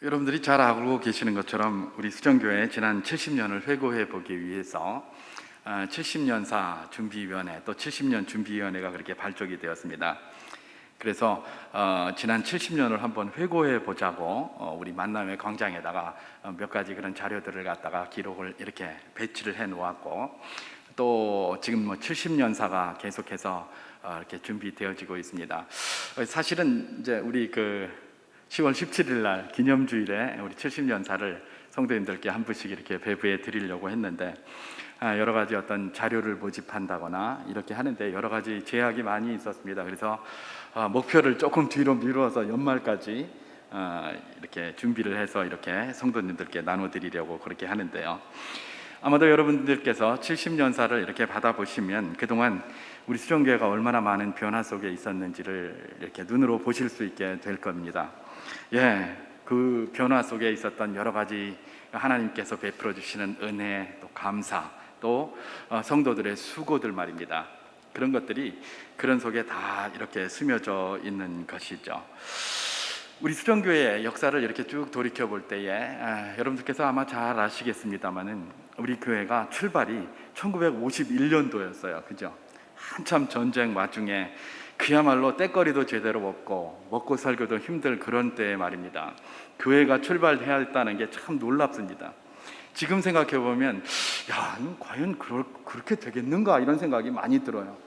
여러분들이 잘 알고 계시는 것처럼 우리 수정교회 지난 70년을 회고해 보기 위해서 70년사 준비위원회 또 70년 준비위원회가 그렇게 발족이 되었습니다. 그래서 지난 70년을 한번 회고해 보자고 우리 만남의 광장에다가 몇 가지 그런 자료들을 갖다가 기록을 이렇게 배치를 해 놓았고, 또 지금 70년사가 계속해서 이렇게 준비되어지고 있습니다. 사실은 이제 우리 10월 17일 날 기념주일에 우리 70년사를 성도님들께 한 분씩 이렇게 배부해 드리려고 했는데, 여러 가지 어떤 자료를 모집한다거나 이렇게 하는데 여러 가지 제약이 많이 있었습니다. 그래서 목표를 조금 뒤로 미루어서 연말까지 이렇게 준비를 해서 이렇게 성도님들께 나눠드리려고 그렇게 하는데요. 아마도 여러분들께서 70년사를 이렇게 받아보시면 그동안 우리 수정교회가 얼마나 많은 변화 속에 있었는지를 이렇게 눈으로 보실 수 있게 될 겁니다. 그 변화 속에 있었던 여러 가지 하나님께서 베풀어 주시는 은혜, 또 감사, 또 성도들의 수고들 말입니다. 그런 것들이 그런 속에 다 이렇게 스며져 있는 것이죠. 우리 수정교회의 역사를 이렇게 쭉 돌이켜 볼 때에 여러분들께서 아마 잘 아시겠습니다만은 우리 교회가 출발이 1951년도였어요. 그죠? 한참 전쟁 와중에 그야말로 때거리도 제대로 먹고 살기도 힘들 그런 때에 말입니다. 교회가 출발해야 했다는 게 참 놀랍습니다. 지금 생각해 보면 과연 그렇게 되겠는가 이런 생각이 많이 들어요.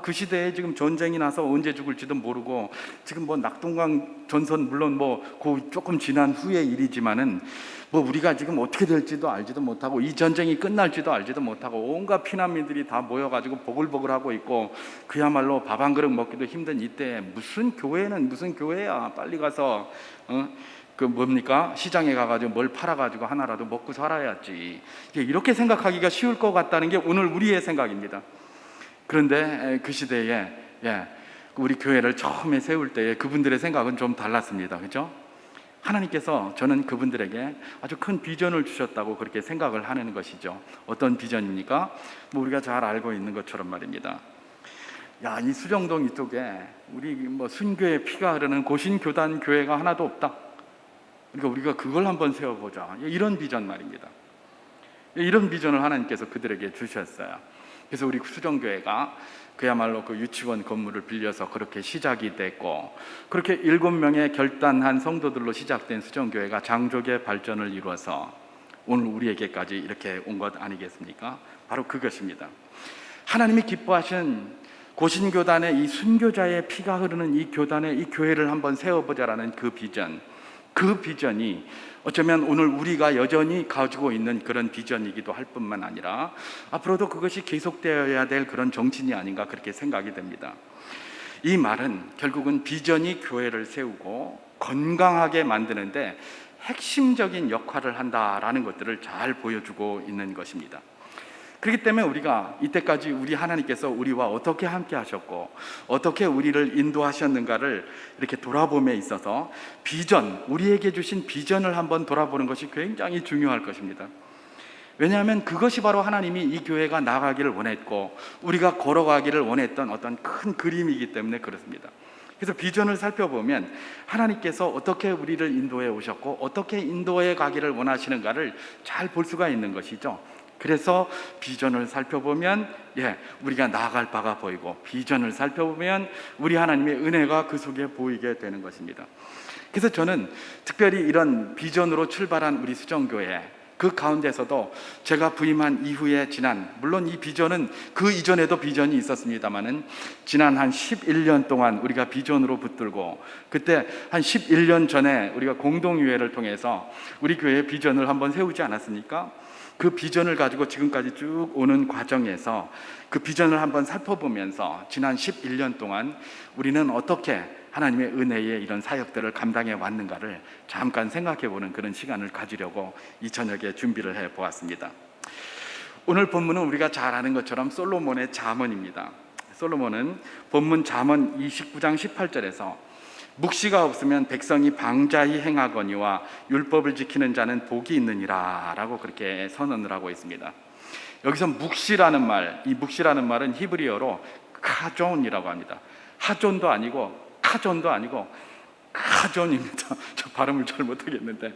그 시대에 지금 전쟁이 나서 언제 죽을지도 모르고, 지금 낙동강 전선 물론 조금 지난 후의 일이지만은 우리가 지금 어떻게 될지도 알지도 못하고, 이 전쟁이 끝날지도 알지도 못하고, 온갖 피난민들이 다 모여가지고 보글보글하고 있고, 그야말로 밥 한 그릇 먹기도 힘든 이때 무슨 교회는 무슨 교회야? 빨리 가서 시장에 가가지고 뭘 팔아가지고 하나라도 먹고 살아야지. 이렇게 생각하기가 쉬울 것 같다는 게 오늘 우리의 생각입니다. 그런데 그 시대에 우리 교회를 처음에 세울 때에 그분들의 생각은 좀 달랐습니다. 그죠? 하나님께서 저는 그분들에게 아주 큰 비전을 주셨다고 그렇게 생각을 하는 것이죠. 어떤 비전입니까? 우리가 잘 알고 있는 것처럼 말입니다. 이 수정동 이쪽에 우리 순교의 피가 흐르는 고신교단 교회가 하나도 없다. 그러니까 우리가 그걸 한번 세워보자. 이런 비전 말입니다. 이런 비전을 하나님께서 그들에게 주셨어요. 그래서 우리 수정교회가 그야말로 유치원 건물을 빌려서 그렇게 시작이 됐고, 그렇게 7명의 결단한 성도들로 시작된 수정교회가 장족의 발전을 이루어서 오늘 우리에게까지 이렇게 온 것 아니겠습니까? 바로 그것입니다. 하나님이 기뻐하신 고신교단의 이 순교자의 피가 흐르는 이 교단의 이 교회를 한번 세워보자라는 그 비전이 어쩌면 오늘 우리가 여전히 가지고 있는 그런 비전이기도 할 뿐만 아니라 앞으로도 그것이 계속되어야 될 그런 정신이 아닌가 그렇게 생각이 됩니다. 이 말은 결국은 비전이 교회를 세우고 건강하게 만드는데 핵심적인 역할을 한다라는 것들을 잘 보여주고 있는 것입니다. 그렇기 때문에 우리가 이때까지 우리 하나님께서 우리와 어떻게 함께 하셨고 어떻게 우리를 인도하셨는가를 이렇게 돌아봄에 있어서 우리에게 주신 비전을 한번 돌아보는 것이 굉장히 중요할 것입니다. 왜냐하면 그것이 바로 하나님이 이 교회가 나가기를 원했고 우리가 걸어가기를 원했던 어떤 큰 그림이기 때문에 그렇습니다. 그래서 비전을 살펴보면 하나님께서 어떻게 우리를 인도해 오셨고 어떻게 인도해 가기를 원하시는가를 잘 볼 수가 있는 것이죠. 그래서 비전을 살펴보면 우리가 나아갈 바가 보이고, 비전을 살펴보면 우리 하나님의 은혜가 그 속에 보이게 되는 것입니다. 그래서 저는 특별히 이런 비전으로 출발한 우리 수정교회 그 가운데서도 제가 부임한 이후에 물론 이 비전은 그 이전에도 비전이 있었습니다만은 지난 한 11년 동안 우리가 비전으로 붙들고, 그때 한 11년 전에 우리가 공동유회를 통해서 우리 교회의 비전을 한번 세우지 않았습니까? 그 비전을 가지고 지금까지 쭉 오는 과정에서 그 비전을 한번 살펴보면서 지난 11년 동안 우리는 어떻게 하나님의 은혜의 이런 사역들을 감당해 왔는가를 잠깐 생각해 보는 그런 시간을 가지려고 이 저녁에 준비를 해 보았습니다. 오늘 본문은 우리가 잘 아는 것처럼 솔로몬의 잠언입니다. 솔로몬은 본문 잠언 29장 18절에서 묵시가 없으면 백성이 방자히 행하거니와 율법을 지키는 자는 복이 있느니라 라고 그렇게 선언을 하고 있습니다. 여기서 묵시라는 말은 히브리어로 카존이라고 합니다. 하존도 아니고 카존도 아니고 카존입니다. 저 발음을 잘 못하겠는데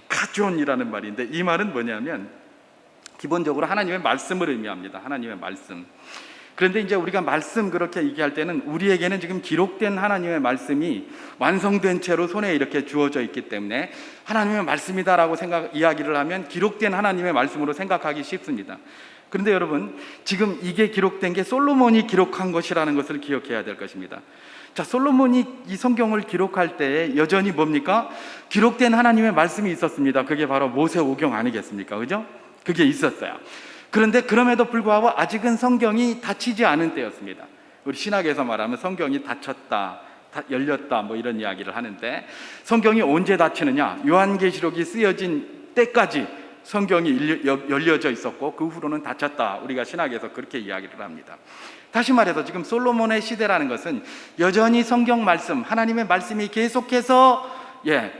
카존이라는 말인데, 이 말은 뭐냐면 기본적으로 하나님의 말씀을 의미합니다. 하나님의 말씀. 그런데 이제 우리가 말씀 그렇게 얘기할 때는 우리에게는 지금 기록된 하나님의 말씀이 완성된 채로 손에 이렇게 주어져 있기 때문에 하나님의 말씀이다라고 이야기를 하면 기록된 하나님의 말씀으로 생각하기 쉽습니다. 그런데 여러분, 지금 이게 기록된 게 솔로몬이 기록한 것이라는 것을 기억해야 될 것입니다. 자, 솔로몬이 이 성경을 기록할 때 여전히 뭡니까? 기록된 하나님의 말씀이 있었습니다. 그게 바로 모세오경 아니겠습니까? 그죠? 그게 있었어요. 그런데 그럼에도 불구하고 아직은 성경이 닫히지 않은 때였습니다. 우리 신학에서 말하면 성경이 닫혔다, 열렸다 뭐 이런 이야기를 하는데, 성경이 언제 닫히느냐? 요한계시록이 쓰여진 때까지 성경이 열려져 있었고 그 후로는 닫혔다. 우리가 신학에서 그렇게 이야기를 합니다. 다시 말해서 지금 솔로몬의 시대라는 것은 여전히 성경 말씀, 하나님의 말씀이 계속해서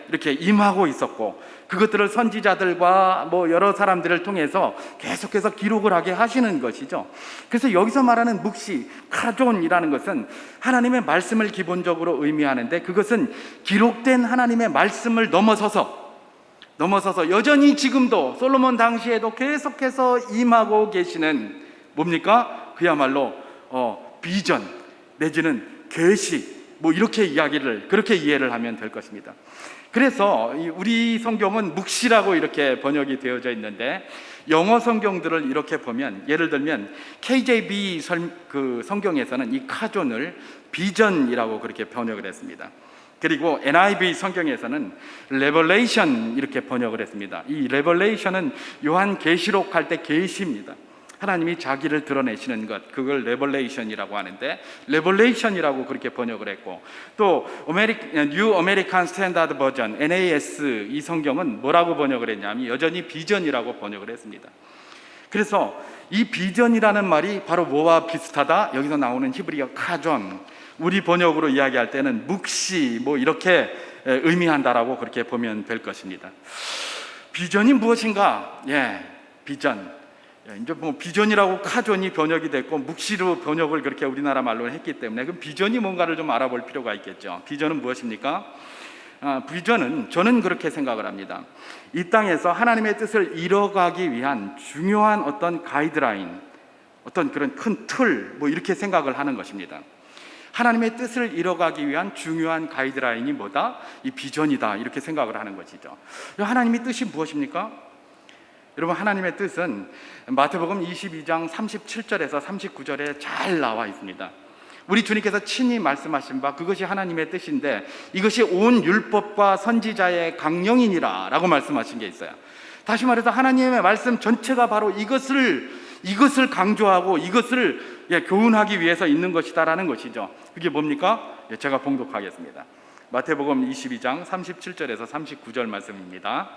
이렇게 임하고 있었고, 그것들을 선지자들과 뭐 여러 사람들을 통해서 계속해서 기록을 하게 하시는 것이죠. 그래서 여기서 말하는 묵시, 카존이라는 것은 하나님의 말씀을 기본적으로 의미하는데, 그것은 기록된 하나님의 말씀을 넘어서서 여전히 지금도 솔로몬 당시에도 계속해서 임하고 계시는 뭡니까? 그야말로 비전 내지는 계시, 뭐 이렇게 그렇게 이해를 하면 될 것입니다. 그래서 우리 성경은 묵시라고 이렇게 번역이 되어져 있는데, 영어 성경들을 이렇게 보면, 예를 들면 KJV 그 성경에서는 이 카존을 비전이라고 그렇게 번역을 했습니다. 그리고 NIV 성경에서는 레벌레이션 이렇게 번역을 했습니다. 이 레벌레이션은 요한계시록 할 때 계시입니다. 하나님이 자기를 드러내시는 것, 그걸 레벌레이션이라고 하는데, 레벌레이션이라고 그렇게 번역을 했고, 또 New American Standard Version NAS 이 성경은 뭐라고 번역을 했냐면 여전히 비전이라고 번역을 했습니다. 그래서 이 비전이라는 말이 바로 뭐와 비슷하다? 여기서 나오는 히브리어 카존, 우리 번역으로 이야기할 때는 묵시 뭐 이렇게 의미한다라고 그렇게 보면 될 것입니다. 비전이 무엇인가? 비전. 이제 뭐 비전이라고 카존이 번역이 됐고 묵시로 번역을 그렇게 우리나라 말로 했기 때문에 그 비전이 뭔가를 좀 알아볼 필요가 있겠죠. 비전은 무엇입니까? 비전은, 저는 그렇게 생각을 합니다. 이 땅에서 하나님의 뜻을 이뤄가기 위한 중요한 어떤 가이드라인, 어떤 그런 큰 틀, 뭐 이렇게 생각을 하는 것입니다. 하나님의 뜻을 이뤄가기 위한 중요한 가이드라인이 뭐다? 이 비전이다, 이렇게 생각을 하는 것이죠. 하나님의 뜻이 무엇입니까? 여러분, 하나님의 뜻은 마태복음 22장 37절에서 39절에 잘 나와 있습니다. 우리 주님께서 친히 말씀하신 바 그것이 하나님의 뜻인데, 이것이 온 율법과 선지자의 강령이니라 라고 말씀하신 게 있어요. 다시 말해서 하나님의 말씀 전체가 바로 이것을 강조하고 이것을 교훈하기 위해서 있는 것이다라는 것이죠. 그게 뭡니까? 제가 봉독하겠습니다. 마태복음 22장 37절에서 39절 말씀입니다.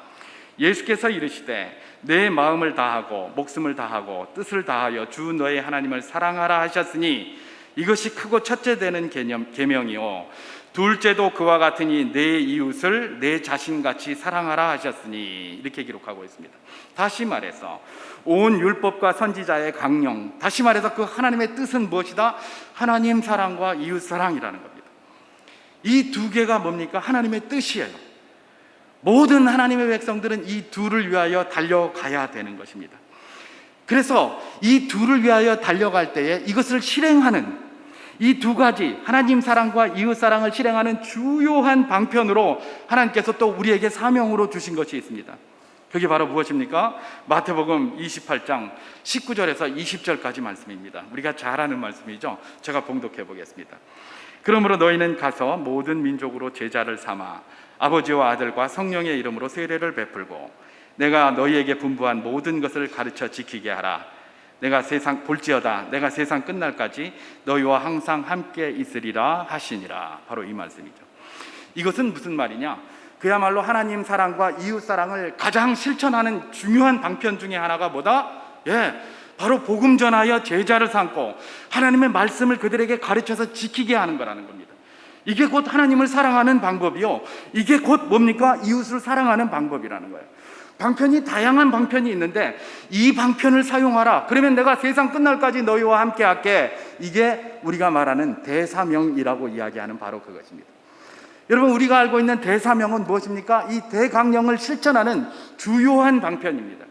예수께서 이르시되 내 마음을 다하고 목숨을 다하고 뜻을 다하여 주 너의 하나님을 사랑하라 하셨으니 이것이 크고 첫째 되는 계명이요 둘째도 그와 같으니 내 이웃을 내 자신같이 사랑하라 하셨으니, 이렇게 기록하고 있습니다. 다시 말해서 온 율법과 선지자의 강령, 다시 말해서 그 하나님의 뜻은 무엇이다? 하나님 사랑과 이웃 사랑이라는 겁니다. 이 두 개가 뭡니까? 하나님의 뜻이에요. 모든 하나님의 백성들은 이 둘을 위하여 달려가야 되는 것입니다. 그래서 이 둘을 위하여 달려갈 때에 이것을 실행하는, 이 두 가지 하나님 사랑과 이웃 사랑을 실행하는 주요한 방편으로 하나님께서 또 우리에게 사명으로 주신 것이 있습니다. 그게 바로 무엇입니까? 마태복음 28장 19절에서 20절까지 말씀입니다. 우리가 잘 아는 말씀이죠. 제가 봉독해 보겠습니다. 그러므로 너희는 가서 모든 민족으로 제자를 삼아 아버지와 아들과 성령의 이름으로 세례를 베풀고 내가 너희에게 분부한 모든 것을 가르쳐 지키게 하라. 내가 볼지어다 내가 세상 끝날까지 너희와 항상 함께 있으리라 하시니라. 바로 이 말씀이죠. 이것은 무슨 말이냐? 그야말로 하나님 사랑과 이웃 사랑을 가장 실천하는 중요한 방편 중에 하나가 뭐다? 바로 복음 전하여 제자를 삼고 하나님의 말씀을 그들에게 가르쳐서 지키게 하는 거라는 겁니다. 이게 곧 하나님을 사랑하는 방법이요, 이게 곧 뭡니까? 이웃을 사랑하는 방법이라는 거예요. 방편이 다양한 방편이 있는데 이 방편을 사용하라. 그러면 내가 세상 끝날까지 너희와 함께 할게. 이게 우리가 말하는 대사명이라고 이야기하는 바로 그것입니다. 여러분, 우리가 알고 있는 대사명은 무엇입니까? 이 대강령을 실천하는 주요한 방편입니다.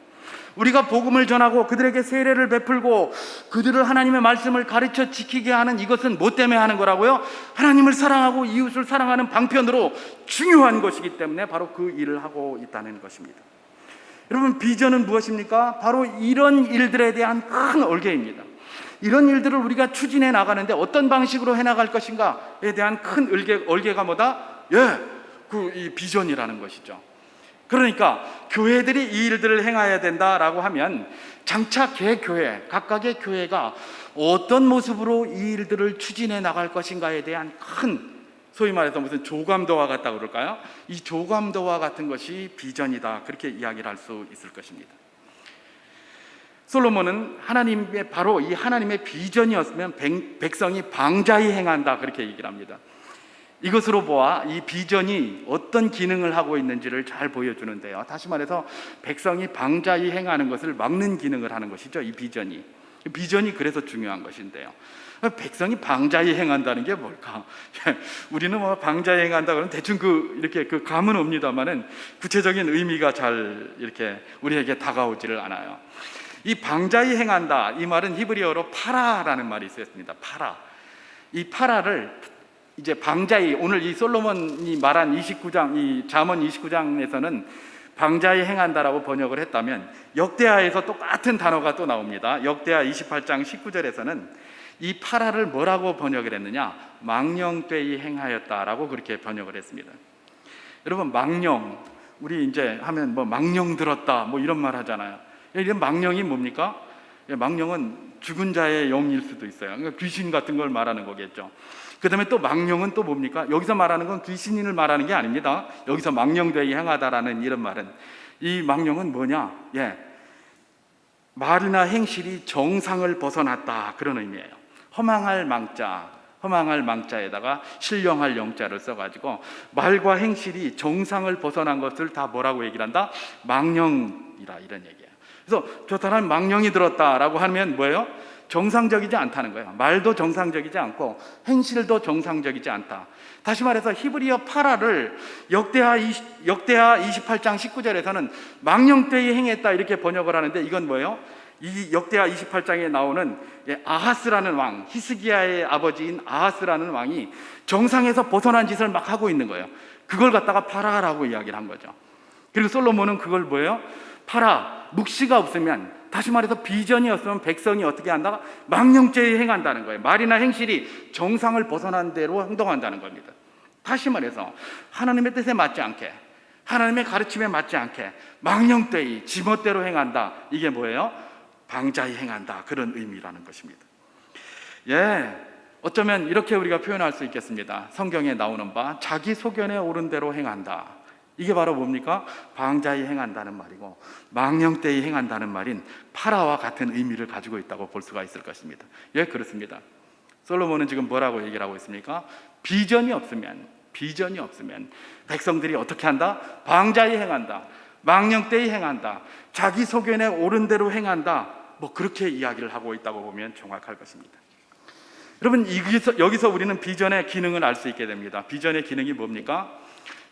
우리가 복음을 전하고 그들에게 세례를 베풀고 그들을 하나님의 말씀을 가르쳐 지키게 하는 이것은 뭐 때문에 하는 거라고요? 하나님을 사랑하고 이웃을 사랑하는 방편으로 중요한 것이기 때문에 바로 그 일을 하고 있다는 것입니다. 여러분, 비전은 무엇입니까? 바로 이런 일들에 대한 큰 얼개입니다. 이런 일들을 우리가 추진해 나가는데 어떤 방식으로 해나갈 것인가에 대한 큰 얼개가 뭐다? 이 비전이라는 것이죠. 그러니까 교회들이 이 일들을 행해야 된다라고 하면 장차 개교회, 각각의 교회가 어떤 모습으로 이 일들을 추진해 나갈 것인가에 대한 큰, 소위 말해서 무슨 조감도와 같다고 그럴까요? 이 조감도와 같은 것이 비전이다, 그렇게 이야기를 할 수 있을 것입니다. 솔로몬은 바로 이 하나님의 비전이었으면 백성이 방자히 행한다, 그렇게 얘기를 합니다. 이것으로 보아 이 비전이 어떤 기능을 하고 있는지를 잘 보여주는데요. 다시 말해서 백성이 방자히 행하는 것을 막는 기능을 하는 것이죠, 이 비전이. 비전이 그래서 중요한 것인데요. 백성이 방자히 행한다는 게 뭘까? 우리는 뭐 방자히 행한다 그러면 대충 이렇게 감은 옵니다만은 구체적인 의미가 잘 이렇게 우리에게 다가오지를 않아요. 이 방자히 행한다, 이 말은 히브리어로 파라라는 말이 있었습니다. 파라. 이 파라를 이제 방자히, 오늘 이 솔로몬이 말한 29장, 이 잠언 29장에서는 방자히 행한다라고 번역을 했다면 역대하에서 똑같은 단어가 또 나옵니다. 역대하 28장 19절에서는 이 파라를 뭐라고 번역을 했느냐? 망령되이 행하였다라고 그렇게 번역을 했습니다. 여러분, 망령, 우리 이제 하면 뭐 망령 들었다 뭐 이런 말 하잖아요. 이런 망령이 뭡니까? 망령은 죽은 자의 영일 수도 있어요. 그러니까 귀신 같은 걸 말하는 거겠죠. 그 다음에 또 망령은 또 뭡니까? 여기서 말하는 건 귀신을 말하는 게 아닙니다. 여기서 망령되이 행하다라는 이런 말은, 이 망령은 뭐냐? 말이나 행실이 정상을 벗어났다, 그런 의미예요. 허망할 망자에다가 신령할 영자를 써가지고 말과 행실이 정상을 벗어난 것을 다 뭐라고 얘기를 한다? 망령이라, 이런 얘기예요. 그래서 저 사람 망령이 들었다라고 하면 뭐예요? 정상적이지 않다는 거예요. 말도 정상적이지 않고 행실도 정상적이지 않다. 다시 말해서 히브리어 파라를 역대하 28장 19절에서는 망령되이 행했다, 이렇게 번역을 하는데, 이건 뭐예요? 이 역대하 28장에 나오는 아하스라는 왕, 히스기야의 아버지인 아하스라는 왕이 정상에서 벗어난 짓을 막 하고 있는 거예요. 그걸 갖다가 파라라고 이야기를 한 거죠. 그리고 솔로몬은 그걸 뭐예요? 파라, 묵시가 없으면, 다시 말해서 비전이 없으면 백성이 어떻게 한다? 망령죄에 행한다는 거예요. 말이나 행실이 정상을 벗어난 대로 행동한다는 겁니다. 다시 말해서 하나님의 뜻에 맞지 않게, 하나님의 가르침에 맞지 않게 망령되이 지멋대로 행한다. 이게 뭐예요? 방자히 행한다, 그런 의미라는 것입니다. 어쩌면 이렇게 우리가 표현할 수 있겠습니다. 성경에 나오는 바 자기 소견에 옳은 대로 행한다, 이게 바로 뭡니까? 방자히 행한다는 말이고 망령되이 행한다는 말인 파라와 같은 의미를 가지고 있다고 볼 수가 있을 것입니다. 그렇습니다. 솔로몬은 지금 뭐라고 얘기를 하고 있습니까? 비전이 없으면 백성들이 어떻게 한다? 방자히 행한다, 망령되이 행한다, 자기 소견에 옳은 대로 행한다, 뭐 그렇게 이야기를 하고 있다고 보면 정확할 것입니다. 여러분, 여기서 우리는 비전의 기능을 알 수 있게 됩니다. 비전의 기능이 뭡니까?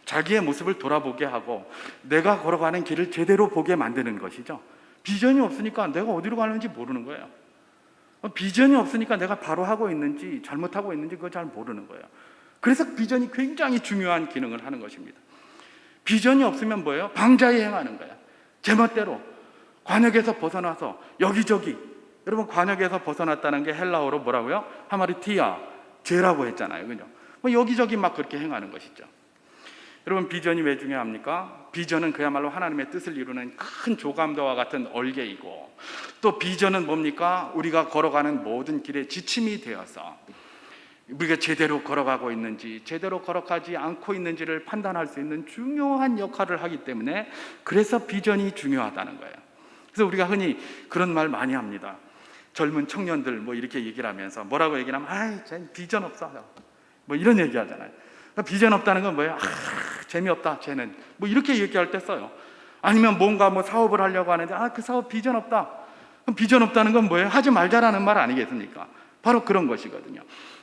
자기의 모습을 돌아보게 하고 내가 걸어가는 길을 제대로 보게 만드는 것이죠. 비전이 없으니까 내가 어디로 가는지 모르는 거예요. 비전이 없으니까 내가 바로 하고 있는지 잘못하고 있는지 그걸 잘 모르는 거예요. 그래서 비전이 굉장히 중요한 기능을 하는 것입니다. 비전이 없으면 뭐예요? 방자히 행하는 거예요. 제멋대로 관역에서 벗어나서 여기저기. 여러분, 관역에서 벗어났다는 게 헬라어로 뭐라고요? 하마르티아, 죄라고 했잖아요. 그죠? 여기저기 막 그렇게 행하는 것이죠. 여러분, 비전이 왜 중요합니까? 비전은 그야말로 하나님의 뜻을 이루는 큰 조감도와 같은 얼개이고, 또 비전은 뭡니까? 우리가 걸어가는 모든 길에 지침이 되어서 우리가 제대로 걸어가고 있는지 제대로 걸어가지 않고 있는지를 판단할 수 있는 중요한 역할을 하기 때문에, 그래서 비전이 중요하다는 거예요. 그래서 우리가 흔히 그런 말 많이 합니다. 젊은 청년들 뭐 이렇게 얘기를 하면서 뭐라고 얘기를 하면, 쟤는 비전 없어요, 뭐 이런 얘기 하잖아요. 비전 없다는 건 뭐예요? 재미없다, 쟤는. 뭐 이렇게 얘기할 때 써요. 아니면 뭔가 뭐 사업을 하려고 하는데, 그 사업 비전 없다. 그럼 비전 없다는 건 뭐예요? 하지 말자라는 말 아니겠습니까? 바로 그런 것이거든요.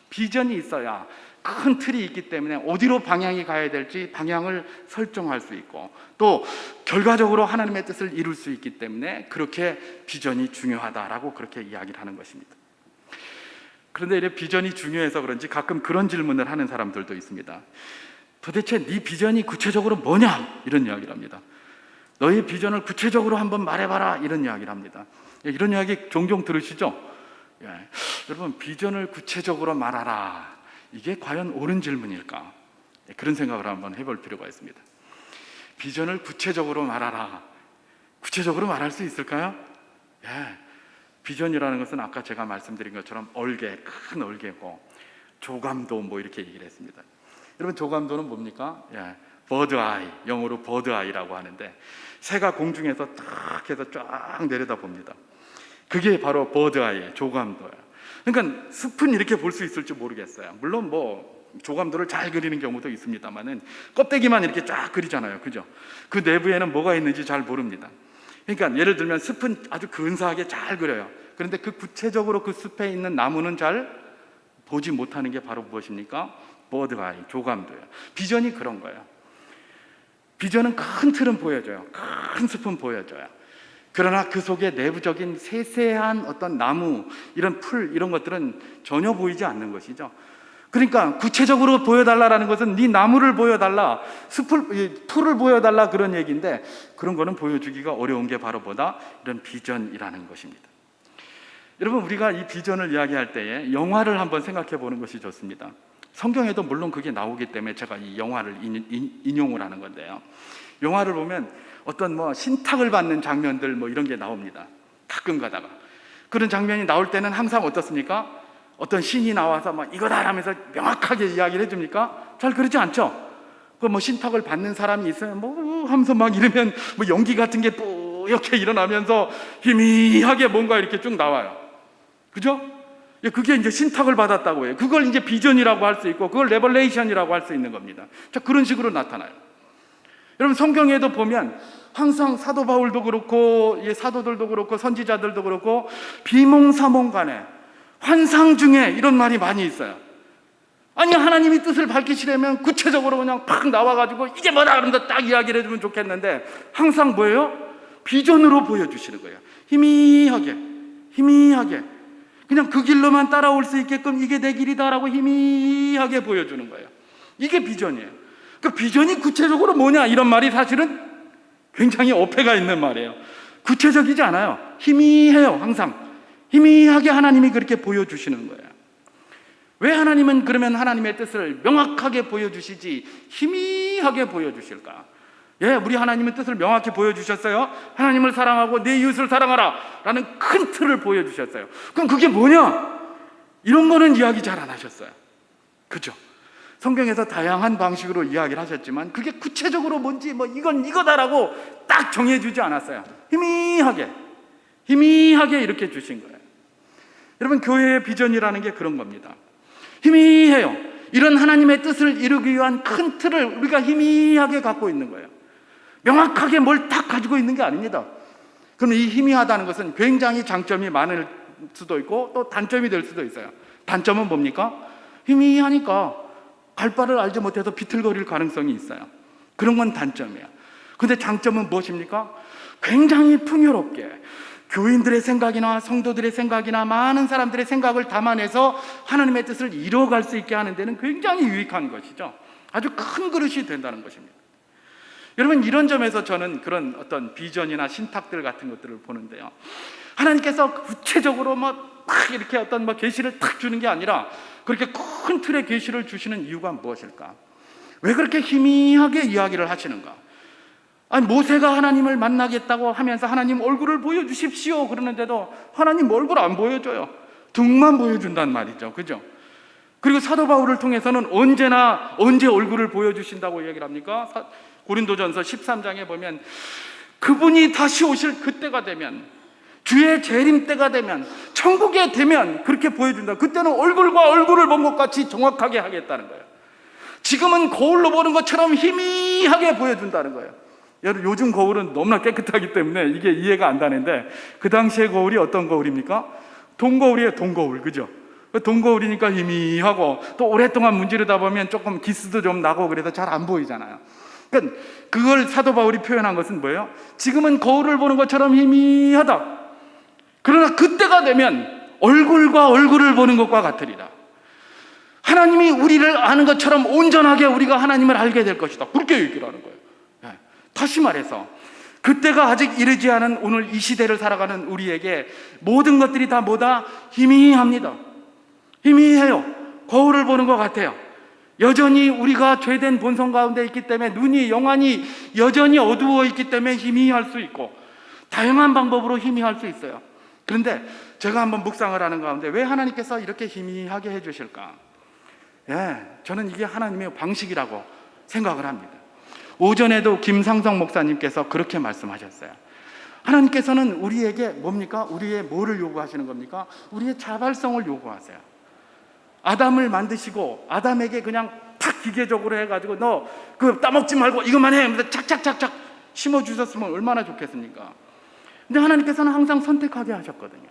비전이 있어야 큰 틀이 있기 때문에 어디로 방향이 가야 될지 방향을 설정할 수 있고, 또 결과적으로 하나님의 뜻을 이룰 수 있기 때문에 그렇게 비전이 중요하다라고 그렇게 이야기를 하는 것입니다. 그런데 이제 비전이 중요해서 그런지 가끔 그런 질문을 하는 사람들도 있습니다. 도대체 네 비전이 구체적으로 뭐냐? 이런 이야기를 합니다. 너의 비전을 구체적으로 한번 말해봐라, 이런 이야기를 합니다. 이런 이야기 종종 들으시죠? 여러분, 비전을 구체적으로 말하라, 이게 과연 옳은 질문일까? 그런 생각을 한번 해볼 필요가 있습니다. 비전을 구체적으로 말하라, 구체적으로 말할 수 있을까요? 비전이라는 것은 아까 제가 말씀드린 것처럼 얼개, 큰 얼개고, 조감도 뭐 이렇게 얘기를 했습니다. 여러분, 조감도는 뭡니까? 버드 아이, 영어로 버드 아이라고 하는데, 새가 공중에서 딱 해서 쫙 내려다 봅니다. 그게 바로 버드 아이의 조감도예요. 그러니까 숲은 이렇게 볼 수 있을지 모르겠어요. 물론 뭐 조감도를 잘 그리는 경우도 있습니다만은 껍데기만 이렇게 쫙 그리잖아요, 그죠? 그 내부에는 뭐가 있는지 잘 모릅니다. 그러니까 예를 들면 숲은 아주 근사하게 잘 그려요. 그런데 그 구체적으로 그 숲에 있는 나무는 잘 보지 못하는 게 바로 무엇입니까? 버드 아이, 조감도예요. 비전이 그런 거예요. 비전은 큰 틀은 보여줘요. 큰 숲은 보여줘요. 그러나 그 속에 내부적인 세세한 어떤 나무, 이런 풀, 이런 것들은 전혀 보이지 않는 것이죠. 그러니까 구체적으로 보여달라는 것은 네 나무를 보여달라, 숲을, 풀을 보여달라, 그런 얘기인데, 그런 거는 보여주기가 어려운 게 바로 뭐다? 이런 비전이라는 것입니다. 여러분, 우리가 이 비전을 이야기할 때에 영화를 한번 생각해 보는 것이 좋습니다. 성경에도 물론 그게 나오기 때문에 제가 이 영화를 인용을 하는 건데요. 영화를 보면 어떤 뭐 신탁을 받는 장면들 뭐 이런 게 나옵니다. 가끔 가다가 그런 장면이 나올 때는 항상 어떻습니까? 어떤 신이 나와서 막 이거다 하면서 명확하게 이야기를 해줍니까? 잘 그러지 않죠. 그 뭐 신탁을 받는 사람이 있으면 뭐 하면서 막 이러면 뭐 연기 같은 게 뿌옇게 일어나면서 희미하게 뭔가 이렇게 쭉 나와요. 그죠? 그게 이제 신탁을 받았다고 해요. 그걸 이제 비전이라고 할 수 있고, 그걸 레벌레이션이라고 할 수 있는 겁니다. 자, 그런 식으로 나타나요. 여러분, 성경에도 보면 항상 사도 바울도 그렇고, 사도들도 그렇고, 선지자들도 그렇고, 비몽사몽간에 환상 중에 이런 말이 많이 있어요. 아니, 하나님이 뜻을 밝히시려면 구체적으로 그냥 팍 나와가지고 이게 뭐다 그러면서 딱 이야기를 해주면 좋겠는데, 항상 뭐예요? 비전으로 보여주시는 거예요. 희미하게, 희미하게 그냥 그 길로만 따라올 수 있게끔 이게 내 길이다라고 희미하게 보여주는 거예요. 이게 비전이에요. 그 비전이 구체적으로 뭐냐, 이런 말이 사실은 굉장히 어폐가 있는 말이에요. 구체적이지 않아요. 희미해요. 항상 희미하게 하나님이 그렇게 보여주시는 거예요. 왜 하나님은 그러면 하나님의 뜻을 명확하게 보여주시지 희미하게 보여주실까? 우리 하나님은 뜻을 명확히 보여주셨어요. 하나님을 사랑하고 내 이웃을 사랑하라 라는 큰 틀을 보여주셨어요. 그럼 그게 뭐냐? 이런 거는 이야기 잘 안 하셨어요. 그죠? 성경에서 다양한 방식으로 이야기를 하셨지만 그게 구체적으로 뭔지 뭐 이건 이거다라고 딱 정해주지 않았어요. 희미하게 이렇게 주신 거예요. 여러분, 교회의 비전이라는 게 그런 겁니다. 희미해요. 이런 하나님의 뜻을 이루기 위한 큰 틀을 우리가 희미하게 갖고 있는 거예요. 명확하게 뭘 딱 가지고 있는 게 아닙니다. 그럼 이 희미하다는 것은 굉장히 장점이 많을 수도 있고 또 단점이 될 수도 있어요. 단점은 뭡니까? 희미하니까 갈 바를 알지 못해서 비틀거릴 가능성이 있어요. 그런 건 단점이에요. 근데 장점은 무엇입니까? 굉장히 풍요롭게 교인들의 생각이나 성도들의 생각이나 많은 사람들의 생각을 담아내서 하나님의 뜻을 이루어갈 수 있게 하는 데는 굉장히 유익한 것이죠. 아주 큰 그릇이 된다는 것입니다. 여러분, 이런 점에서 저는 그런 어떤 비전이나 신탁들 같은 것들을 보는데요, 하나님께서 구체적으로 막 이렇게 어떤 계시를 탁 주는 게 아니라 그렇게 큰 틀의 계시를 주시는 이유가 무엇일까? 왜 그렇게 희미하게 이야기를 하시는가? 아니, 모세가 하나님을 만나겠다고 하면서 하나님 얼굴을 보여주십시오 그러는데도 하나님 얼굴 안 보여줘요. 등만 보여준단 말이죠. 그죠? 그리고 사도 바울을 통해서는 언제 얼굴을 보여주신다고 얘기를 합니까? 고린도전서 13장에 보면 그분이 다시 오실 그때가 되면, 주의 재림 때가 되면, 천국에 되면 그렇게 보여준다. 그때는 얼굴과 얼굴을 본 것 같이 정확하게 하겠다는 거예요. 지금은 거울로 보는 것처럼 희미하게 보여준다는 거예요. 요즘 거울은 너무나 깨끗하기 때문에 이게 이해가 안 가는데, 그 당시의 거울이 어떤 거울입니까? 동거울이에요. 동거울. 그죠? 동거울이니까 희미하고 또 오랫동안 문지르다 보면 조금 기스도 좀 나고 그래서 잘 안 보이잖아요. 그러니까 그걸 사도 바울이 표현한 것은 뭐예요? 지금은 거울을 보는 것처럼 희미하다. 그러나 그때가 되면 얼굴과 얼굴을 보는 것과 같으리라. 하나님이 우리를 아는 것처럼 온전하게 우리가 하나님을 알게 될 것이다. 그렇게 얘기를 하는 거예요. 다시 말해서 그때가 아직 이르지 않은 오늘 이 시대를 살아가는 우리에게 모든 것들이 다 뭐다? 희미합니다. 희미해요. 거울을 보는 것 같아요. 여전히 우리가 죄된 본성 가운데 있기 때문에 눈이 영안이 여전히 어두워 있기 때문에 희미할 수 있고 다양한 방법으로 희미할 수 있어요. 그런데 제가 한번 묵상을 하는 가운데 왜 하나님께서 이렇게 희미하게 해주실까? 저는 이게 하나님의 방식이라고 생각을 합니다. 오전에도 김상성 목사님께서 그렇게 말씀하셨어요. 하나님께서는 우리에게 뭡니까? 우리의 뭐를 요구하시는 겁니까? 우리의 자발성을 요구하세요. 아담을 만드시고 아담에게 그냥 탁 기계적으로 해가지고 너 그 따먹지 말고 이것만 해 하면서 착착착착 심어주셨으면 얼마나 좋겠습니까? 근데 하나님께서는 항상 선택하게 하셨거든요.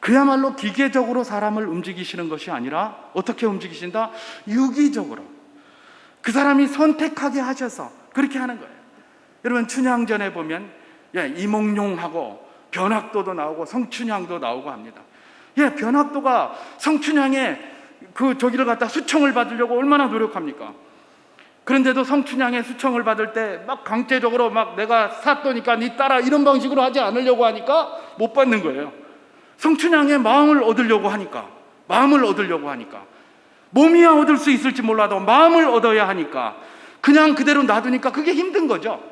그야말로 기계적으로 사람을 움직이시는 것이 아니라 어떻게 움직이신다? 유기적으로 그 사람이 선택하게 하셔서 그렇게 하는 거예요. 여러분 춘향전에 보면 이몽룡하고 변학도도 나오고 성춘향도 나오고 합니다. 변학도가 성춘향의 저기를 갖다 수청을 받으려고 얼마나 노력합니까? 그런데도 성춘향의 수청을 받을 때 막 강제적으로 막 내가 샀더니까 네 따라 이런 방식으로 하지 않으려고 하니까 못 받는 거예요. 성춘향의 마음을 얻으려고 하니까 몸이야 얻을 수 있을지 몰라도 마음을 얻어야 하니까 그냥 그대로 놔두니까 그게 힘든 거죠.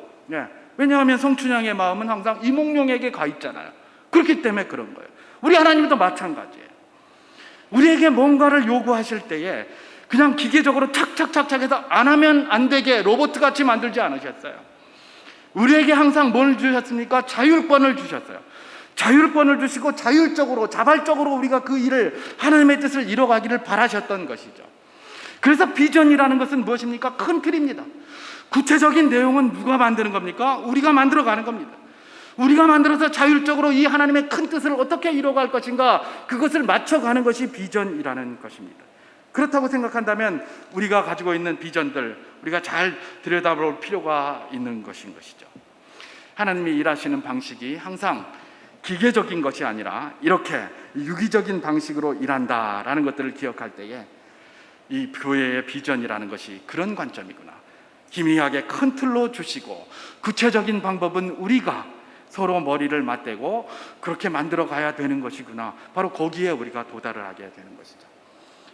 왜냐하면 성춘향의 마음은 항상 이몽룡에게 가 있잖아요. 그렇기 때문에 그런 거예요. 우리 하나님도 마찬가지예요. 우리에게 뭔가를 요구하실 때에 그냥 기계적으로 착착착착 해서 안 하면 안 되게 로봇같이 만들지 않으셨어요. 우리에게 항상 뭘 주셨습니까? 자율권을 주셨어요. 자율권을 주시고 자율적으로 자발적으로 우리가 그 일을 하나님의 뜻을 이뤄가기를 바라셨던 것이죠. 그래서 비전이라는 것은 무엇입니까? 큰 틀입니다. 구체적인 내용은 누가 만드는 겁니까? 우리가 만들어가는 겁니다. 우리가 만들어서 자율적으로 이 하나님의 큰 뜻을 어떻게 이뤄갈 것인가 그것을 맞춰가는 것이 비전이라는 것입니다. 그렇다고 생각한다면 우리가 가지고 있는 비전들 우리가 잘 들여다볼 필요가 있는 것인 것이죠. 하나님이 일하시는 방식이 항상 기계적인 것이 아니라 이렇게 유기적인 방식으로 일한다라는 것들을 기억할 때에 이 교회의 비전이라는 것이 그런 관점이구나. 희미하게 큰 틀로 주시고 구체적인 방법은 우리가 서로 머리를 맞대고 그렇게 만들어 가야 되는 것이구나. 바로 거기에 우리가 도달을 하게 되는 것이죠.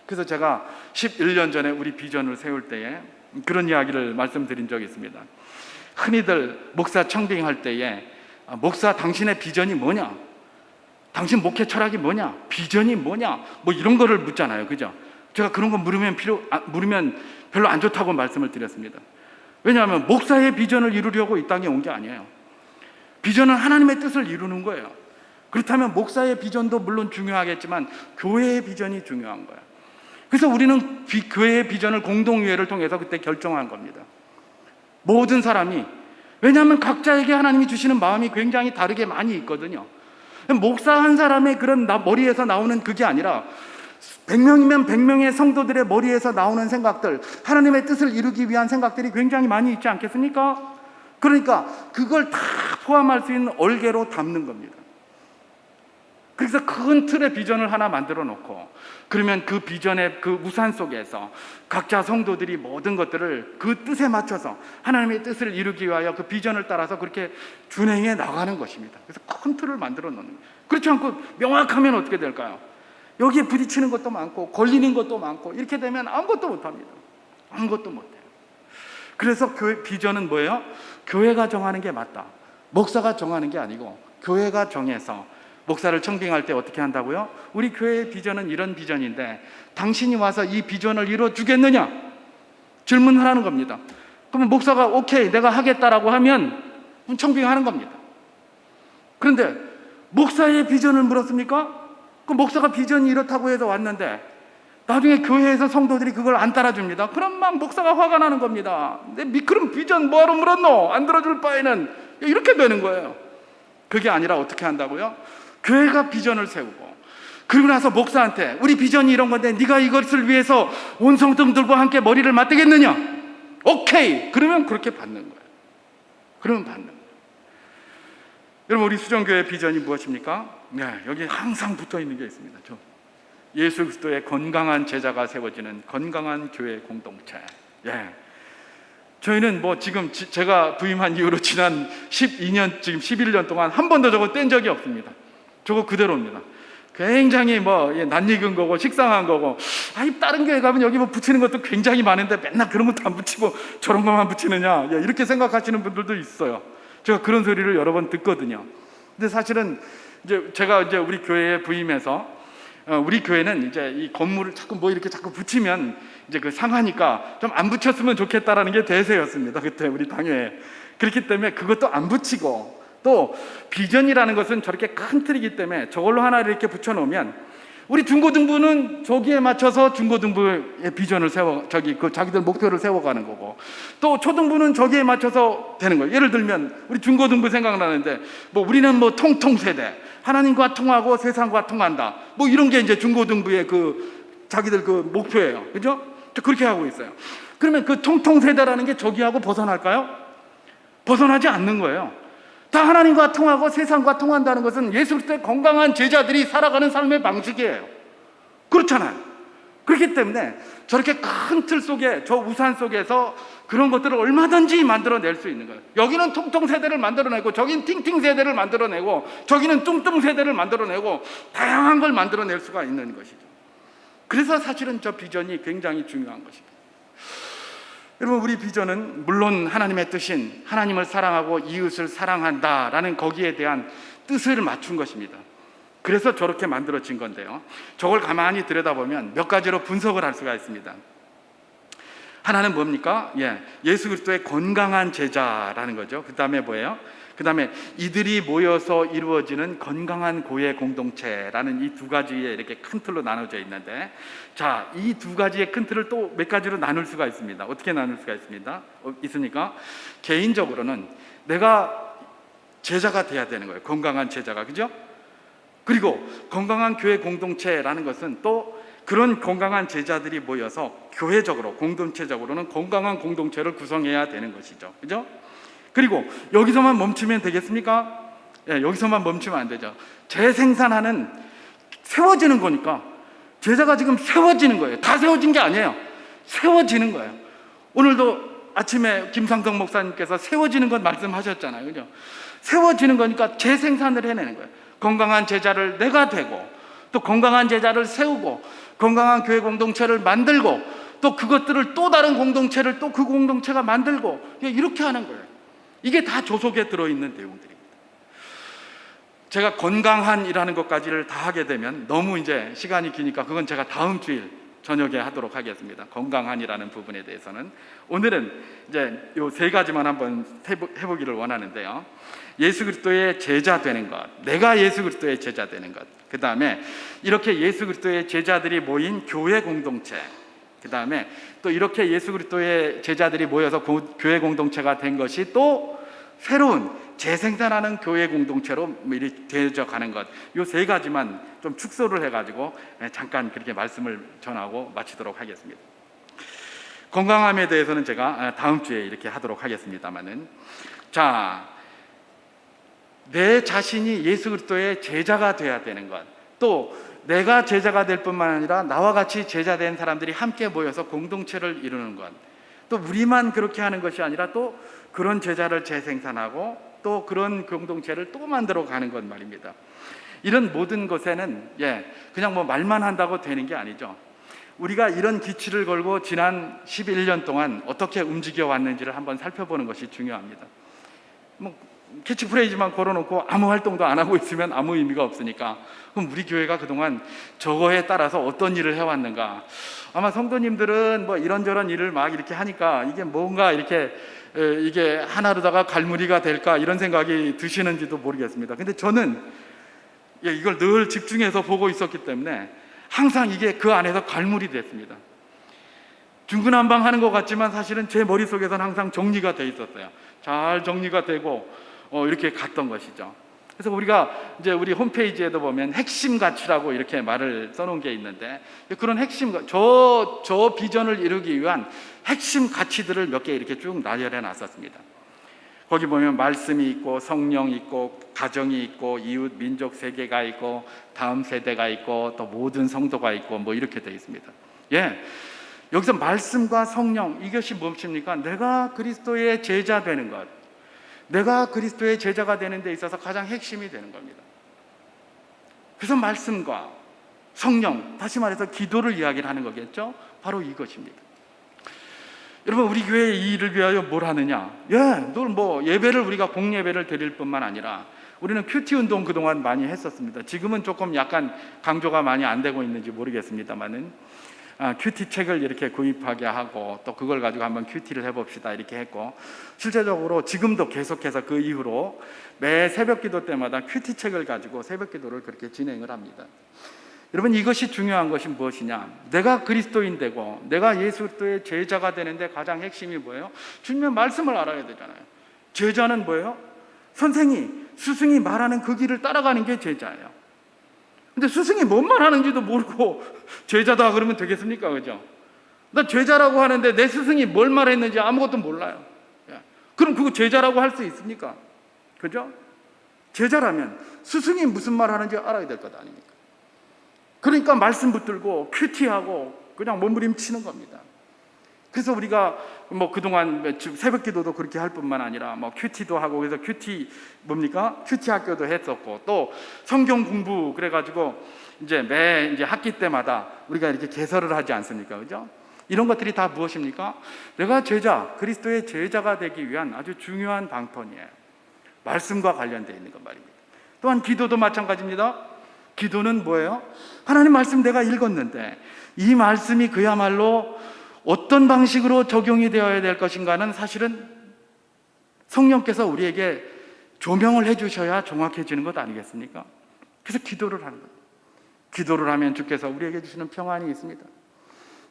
그래서 제가 11년 전에 우리 비전을 세울 때에 그런 이야기를 말씀드린 적이 있습니다. 흔히들 목사 청빙할 때에 목사 당신의 비전이 뭐냐? 당신 목회 철학이 뭐냐? 비전이 뭐냐? 뭐 이런 거를 묻잖아요. 그죠? 제가 그런 거 물으면 별로 안 좋다고 말씀을 드렸습니다. 왜냐하면 목사의 비전을 이루려고 이 땅에 온 게 아니에요. 비전은 하나님의 뜻을 이루는 거예요. 그렇다면 목사의 비전도 물론 중요하겠지만 교회의 비전이 중요한 거예요. 그래서 우리는 교회의 비전을 공동의회를 통해서 그때 결정한 겁니다. 모든 사람이, 왜냐하면 각자에게 하나님이 주시는 마음이 굉장히 다르게 많이 있거든요. 목사 한 사람의 그런 머리에서 나오는 그게 아니라 100명이면 100명의 성도들의 머리에서 나오는 생각들, 하나님의 뜻을 이루기 위한 생각들이 굉장히 많이 있지 않겠습니까? 그러니까 그걸 다 포함할 수 있는 얼개로 담는 겁니다. 그래서 큰 틀의 비전을 하나 만들어 놓고 그러면 그 비전의 그 우산 속에서 각자 성도들이 모든 것들을 그 뜻에 맞춰서 하나님의 뜻을 이루기 위하여 그 비전을 따라서 그렇게 준행해 나가는 것입니다. 그래서 큰 틀을 만들어 놓는 거예요. 그렇지 않고 명확하면 어떻게 될까요? 여기에 부딪히는 것도 많고 걸리는 것도 많고 이렇게 되면 아무것도 못합니다. 아무것도 못해요. 그래서 교회 비전은 뭐예요? 교회가 정하는 게 맞다. 목사가 정하는 게 아니고 교회가 정해서 목사를 청빙할 때 어떻게 한다고요? 우리 교회의 비전은 이런 비전인데 당신이 와서 이 비전을 이루어 주겠느냐? 질문하라는 겁니다. 그러면 목사가 오케이 내가 하겠다라고 하면 청빙하는 겁니다. 그런데 목사의 비전을 물었습니까? 그 목사가 비전이 이렇다고 해서 왔는데 나중에 교회에서 성도들이 그걸 안 따라줍니다. 그럼 막 목사가 화가 나는 겁니다. 그럼 비전 뭐하러 물었노? 안 들어줄 바에는 이렇게 되는 거예요. 그게 아니라 어떻게 한다고요? 교회가 비전을 세우고 그리고 나서 목사한테 우리 비전이 이런 건데 네가 이것을 위해서 온 성도들과 함께 머리를 맞대겠느냐? 오케이. 그러면 그렇게 받는 거예요. 그러면 받는 거예요. 여러분, 우리 수정교회 비전이 무엇입니까? 네, 여기 항상 붙어 있는 게 있습니다. 예수 그리스도의 건강한 제자가 세워지는 건강한 교회 공동체. 예. 저희는 뭐 지금 제가 부임한 이후로 지난 12년, 지금 11년 동안 한 번도 저거 뗀 적이 없습니다. 저거 그대로입니다. 굉장히 낯익은 거고 식상한 거고, 다른 교회 가면 여기 붙이는 것도 굉장히 많은데 맨날 그런 것도 안 붙이고 저런 것만 붙이느냐, 이렇게 생각하시는 분들도 있어요. 제가 그런 소리를 여러 번 듣거든요. 근데 사실은 제가 우리 교회에 부임해서 우리 교회는 이 건물을 자꾸 이렇게 자꾸 붙이면 그 상하니까 좀 안 붙였으면 좋겠다라는 게 대세였습니다. 그때 우리 당회에. 그렇기 때문에 그것도 안 붙이고, 또 비전이라는 것은 저렇게 큰 틀이기 때문에 저걸로 하나 이렇게 붙여놓으면 우리 중고등부는 저기에 맞춰서 중고등부의 비전을 자기들 목표를 세워가는 거고, 또 초등부는 저기에 맞춰서 되는 거예요. 예를 들면 우리 중고등부 생각나는데 우리는 통통 세대, 하나님과 통하고 세상과 통한다, 이런 게 이제 중고등부의 자기들 목표예요. 그죠? 그렇게 하고 있어요. 그러면 그 통통 세대라는 게 저기하고 벗어날까요? 벗어나지 않는 거예요. 다 하나님과 통하고 세상과 통한다는 것은 예수 그리스도의 건강한 제자들이 살아가는 삶의 방식이에요. 그렇잖아요. 그렇기 때문에 저렇게 큰 틀 속에, 저 우산 속에서 그런 것들을 얼마든지 만들어낼 수 있는 거예요. 여기는 통통 세대를 만들어내고, 저기는 팅팅 세대를 만들어내고, 저기는 뚱뚱 세대를 만들어내고, 다양한 걸 만들어낼 수가 있는 것이죠. 그래서 사실은 저 비전이 굉장히 중요한 것입니다. 여러분, 우리 비전은 물론 하나님의 뜻인 하나님을 사랑하고 이웃을 사랑한다라는 거기에 대한 뜻을 맞춘 것입니다. 그래서 저렇게 만들어진 건데요, 저걸 가만히 들여다보면 몇 가지로 분석을 할 수가 있습니다. 하나는 뭡니까? 예수 그리스도의 건강한 제자라는 거죠. 그 다음에 뭐예요? 그 다음에 이들이 모여서 이루어지는 건강한 교회 공동체라는 이 두 가지에 이렇게 큰 틀로 나눠져 있는데, 자, 이 두 가지의 큰 틀을 또 몇 가지로 나눌 수가 있습니다. 어떻게 나눌 수가 있습니까? 개인적으로는 내가 제자가 돼야 되는 거예요. 건강한 제자가. 그죠? 그리고 건강한 교회 공동체라는 것은 또 그런 건강한 제자들이 모여서 교회적으로, 공동체적으로는 건강한 공동체를 구성해야 되는 것이죠. 그죠? 그리고 여기서만 멈추면 되겠습니까? 여기서만 멈추면 안 되죠. 재생산하는, 세워지는 거니까 제자가 지금 세워지는 거예요. 다 세워진 게 아니에요. 세워지는 거예요. 오늘도 아침에 김상덕 목사님께서 세워지는 것 말씀하셨잖아요. 그죠? 세워지는 거니까 재생산을 해내는 거예요. 건강한 제자를 내가 되고, 또 건강한 제자를 세우고, 건강한 교회 공동체를 만들고, 또 그것들을 또 다른 공동체를 또 그 공동체가 만들고, 이렇게 하는 거예요. 이게 다 조속에 들어있는 내용들입니다. 제가 건강한이라는 것까지를 다 하게 되면 너무 이제 시간이 기니까 그건 제가 다음 주일 저녁에 하도록 하겠습니다. 건강한이라는 부분에 대해서는. 오늘은 이제 요 세 가지만 한번 해보기를 원하는데요. 예수 그리스도의 제자 되는 것, 내가 예수 그리스도의 제자 되는 것, 그 다음에 이렇게 예수 그리스도의 제자들이 모인 교회 공동체, 그 다음에 또 이렇게 예수 그리스도의 제자들이 모여서 교회 공동체가 된 것이 또 새로운 재생산하는 교회 공동체로 되어져 가는 것, 이 세 가지만 좀 축소를 해가지고 잠깐 그렇게 말씀을 전하고 마치도록 하겠습니다. 건강함에 대해서는 제가 다음 주에 이렇게 하도록 하겠습니다만은, 자, 내 자신이 예수 그리스도의 제자가 되어야 되는 것, 또 내가 제자가 될 뿐만 아니라 나와 같이 제자된 사람들이 함께 모여서 공동체를 이루는 것, 또 우리만 그렇게 하는 것이 아니라 또 그런 제자를 재생산하고 또 그런 공동체를 또 만들어 가는 것 말입니다. 이런 모든 것에는 그냥 말만 한다고 되는 게 아니죠. 우리가 이런 기치를 걸고 지난 11년 동안 어떻게 움직여 왔는지를 한번 살펴보는 것이 중요합니다. 캐치프레이즈만 걸어놓고 아무 활동도 안 하고 있으면 아무 의미가 없으니까, 그럼 우리 교회가 그동안 저거에 따라서 어떤 일을 해왔는가. 아마 성도님들은 이런저런 일을 막 이렇게 하니까 이게 뭔가 이렇게 이게 하나로다가 갈무리가 될까 이런 생각이 드시는지도 모르겠습니다. 근데 저는 이걸 늘 집중해서 보고 있었기 때문에 항상 이게 그 안에서 갈무리 됐습니다. 중구난방 하는 것 같지만 사실은 제 머릿속에서는 항상 정리가 돼 있었어요. 잘 정리가 되고 이렇게 갔던 것이죠. 그래서 우리가 이제 우리 홈페이지에도 보면 핵심 가치라고 이렇게 말을 써놓은 게 있는데, 그런 핵심, 저 비전을 이루기 위한 핵심 가치들을 몇 개 이렇게 쭉 나열해 놨었습니다. 거기 보면 말씀이 있고, 성령이 있고, 가정이 있고, 이웃 민족 세계가 있고, 다음 세대가 있고, 또 모든 성도가 있고, 뭐 이렇게 되어 있습니다. 여기서 말씀과 성령, 이것이 무엇입니까? 내가 그리스도의 제자 되는 것, 내가 그리스도의 제자가 되는 데 있어서 가장 핵심이 되는 겁니다. 그래서 말씀과 성령, 다시 말해서 기도를 이야기를 하는 거겠죠. 바로 이것입니다. 여러분, 우리 교회 이 일을 위하여 뭘 하느냐? 늘 뭐 예배를, 우리가 공예배를 드릴 뿐만 아니라 우리는 큐티 운동 그동안 많이 했었습니다. 지금은 조금 약간 강조가 많이 안 되고 있는지 모르겠습니다만은, 큐티 책을 이렇게 구입하게 하고, 또 그걸 가지고 한번 큐티를 해봅시다 이렇게 했고, 실제적으로 지금도 계속해서 그 이후로 매 새벽 기도 때마다 큐티 책을 가지고 새벽 기도를 그렇게 진행을 합니다. 여러분, 이것이 중요한 것이 무엇이냐? 내가 그리스도인 되고 내가 예수 그리스도의 제자가 되는데 가장 핵심이 뭐예요? 주님의 말씀을 알아야 되잖아요. 제자는 뭐예요? 선생이, 스승이 말하는 그 길을 따라가는 게 제자예요. 근데 스승이 뭔 말하는지도 모르고 제자다 그러면 되겠습니까? 그죠? 나 제자라고 하는데 내 스승이 뭘 말했는지 아무것도 몰라요. 그럼 그거 제자라고 할 수 있습니까? 그죠? 제자라면 스승이 무슨 말 하는지 알아야 될 것 아닙니까? 그러니까 말씀 붙들고 큐티하고 그냥 몸부림치는 겁니다. 그래서 우리가 뭐 그동안 새벽 기도도 그렇게 할 뿐만 아니라 뭐 큐티도 하고, 그래서 큐티 학교도 했었고, 또 성경 공부 그래가지고 이제 학기 때마다 우리가 이렇게 개설을 하지 않습니까? 그죠? 이런 것들이 다 무엇입니까? 내가 그리스도의 제자가 되기 위한 아주 중요한 방편이에요. 말씀과 관련되어 있는 것 말입니다. 또한 기도도 마찬가지입니다. 기도는 뭐예요? 하나님 말씀 내가 읽었는데 이 말씀이 그야말로 어떤 방식으로 적용이 되어야 될 것인가는 사실은 성령께서 우리에게 조명을 해주셔야 정확해지는 것 아니겠습니까? 그래서 기도를 하는 거예요. 기도를 하면 주께서 우리에게 주시는 평안이 있습니다.